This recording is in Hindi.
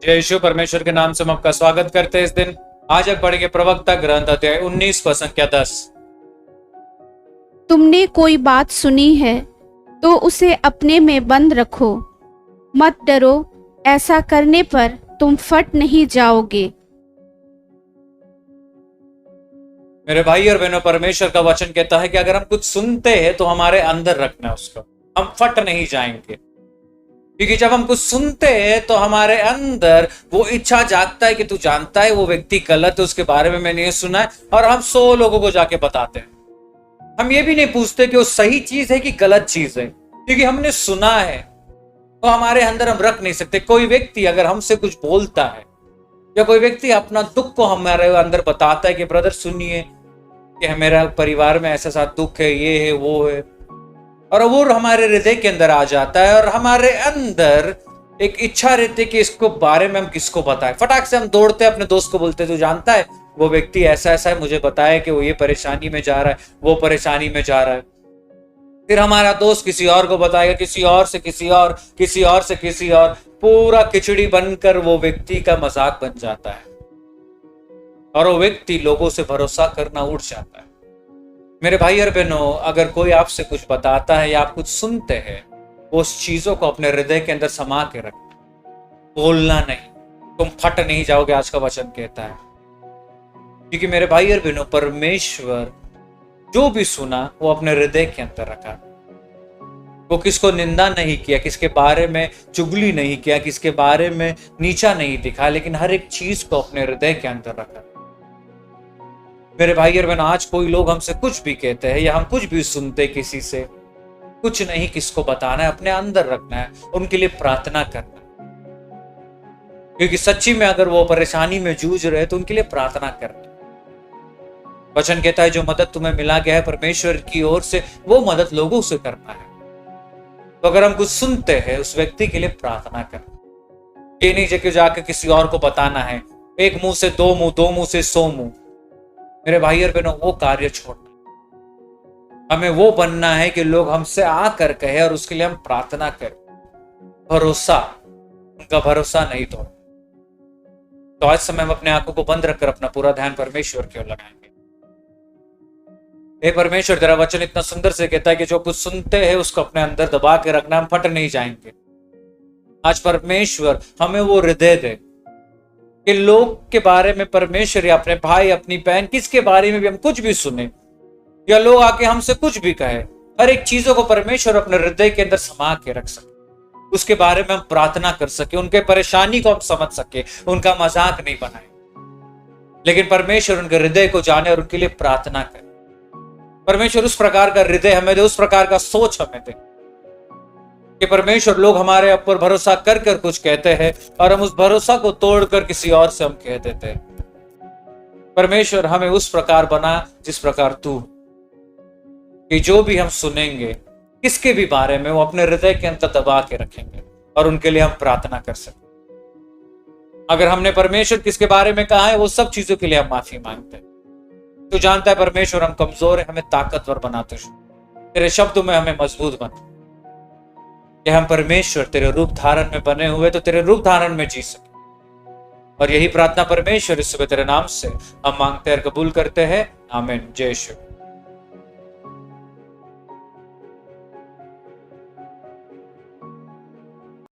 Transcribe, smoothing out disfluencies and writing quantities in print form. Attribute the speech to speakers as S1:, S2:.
S1: जय यीशु परमेश्वर के नाम से हम आपका स्वागत करते हैं इस दिन। आज आप पढ़ेंगे प्रवक्ता ग्रंथ अध्याय 19 संख्या 10।
S2: तुमने कोई बात सुनी है तो उसे अपने में बंद रखो, मत डरो, ऐसा करने पर तुम फट नहीं जाओगे।
S1: मेरे भाई और बहनों, परमेश्वर का वचन कहता है कि अगर हम कुछ सुनते हैं तो हमारे अंदर रखना है उसको, हम फट नहीं जाएंगे। क्योंकि जब हम कुछ सुनते हैं तो हमारे अंदर वो इच्छा जागता है कि तू जानता है वो व्यक्ति गलत है, उसके बारे में मैंने ये सुना है, और हम 100 लोगों को जाके बताते हैं। हम ये भी नहीं पूछते कि वो सही चीज है कि गलत चीज है, क्योंकि हमने सुना है तो हमारे अंदर हम रख नहीं सकते। कोई व्यक्ति अगर हमसे कुछ बोलता है या कोई व्यक्ति अपना दुख को हमारे अंदर बताता है कि ब्रदर सुनिए कि मेरा परिवार में ऐसा साथ दुख है, ये है, वो है, और वो हमारे हृदय के अंदर आ जाता है और हमारे अंदर एक इच्छा रहती है कि इसको बारे में हम किसको बताएं। फटाक से हम दौड़ते हैं अपने दोस्त को, बोलते तू जानता है वो व्यक्ति ऐसा ऐसा है, मुझे बताया कि वो ये परेशानी में जा रहा है, वो परेशानी में जा रहा है। फिर हमारा दोस्त किसी और को बताएगा, किसी और से किसी और, किसी और से किसी और, पूरा खिचड़ी बनकर वो व्यक्ति का मजाक बन जाता है और वो व्यक्ति लोगों से भरोसा करना उठ जाता है। मेरे भाई और बहनों, अगर कोई आपसे कुछ बताता है या आप कुछ सुनते हैं, उस चीजों को अपने हृदय के अंदर समा के रखना, बोलना नहीं, तुम फट नहीं जाओगे, आज का वचन कहता है। क्योंकि मेरे भाई और बहनों, परमेश्वर जो भी सुना वो अपने हृदय के अंदर रखा। वो किसको निंदा नहीं किया, किसके बारे में चुगली नहीं किया, किसके बारे में नीचा नहीं दिखा, लेकिन हर एक चीज को अपने हृदय के अंदर रखा। मेरे भाई और बहन, आज कोई लोग हमसे कुछ भी कहते हैं या हम कुछ भी सुनते किसी से, कुछ नहीं किसको बताना है, अपने अंदर रखना है, उनके लिए प्रार्थना करना है। क्योंकि सच्ची में अगर वो परेशानी में जूझ रहे तो उनके लिए प्रार्थना करना। वचन कहता है जो मदद तुम्हें मिला गया है परमेश्वर की ओर से, वो मदद लोगों से करना है। तो अगर हम कुछ सुनते हैं उस व्यक्ति के लिए प्रार्थना करना। ये नहीं कि जाकर किसी और को बताना है, एक मुंह से दो मुंह, दो मुंह से 100 मुंह। मेरे भाई और बहनों, वो कार्य छोड़ना। हमें वो बनना है कि लोग हमसे आकर कहे और उसके लिए हम प्रार्थना करें। भरोसा, उनका भरोसा नहीं तोड़ना। तो आज समय हम अपने आंखों को बंद रखकर अपना पूरा ध्यान परमेश्वर की ओर लगाएंगे। हे परमेश्वर, तेरा वचन इतना सुंदर से कहता है कि जो कुछ सुनते हैं उसको अपने अंदर दबा के रखना, हम फट नहीं जाएंगे। आज परमेश्वर हमें वो हृदय दे कि लोग के बारे में, परमेश्वर या अपने भाई, अपनी बहन, किसके बारे में भी हम कुछ भी सुने या लोग आके हमसे कुछ भी कहे, हर एक चीजों को परमेश्वर अपने हृदय के अंदर समा के रख सके, उसके बारे में हम प्रार्थना कर सके, उनके परेशानी को हम समझ सके, उनका मजाक नहीं बनाए, लेकिन परमेश्वर उनके हृदय को जाने और उनके लिए प्रार्थना करे। परमेश्वर उस प्रकार का हृदय हमें दे, उस प्रकार का सोच हमें दे कि परमेश्वर लोग हमारे ऊपर भरोसा कर कर कुछ कहते हैं और हम उस भरोसा को तोड़कर किसी और से हम कह देते हैं। परमेश्वर हमें उस प्रकार बना जिस प्रकार तू, कि जो भी हम सुनेंगे किसके भी बारे में, वो अपने हृदय के अंदर दबा के रखेंगे और उनके लिए हम प्रार्थना कर सकें। अगर हमने परमेश्वर किसके बारे में कहा है, वो सब चीजों के लिए हम माफी मांगते हैं। तू जानता है परमेश्वर हम कमजोर है, हमें ताकतवर बनाते हैं। तेरे शब्दों में हमें मजबूत बना कि हम परमेश्वर तेरे रूप धारण में बने हुए तो तेरे रूप धारण में जी सके। और यही प्रार्थना परमेश्वर इस सुबह तेरे नाम से हम मांगते हैं और कबूल करते हैं। आमीन। जय यीशु।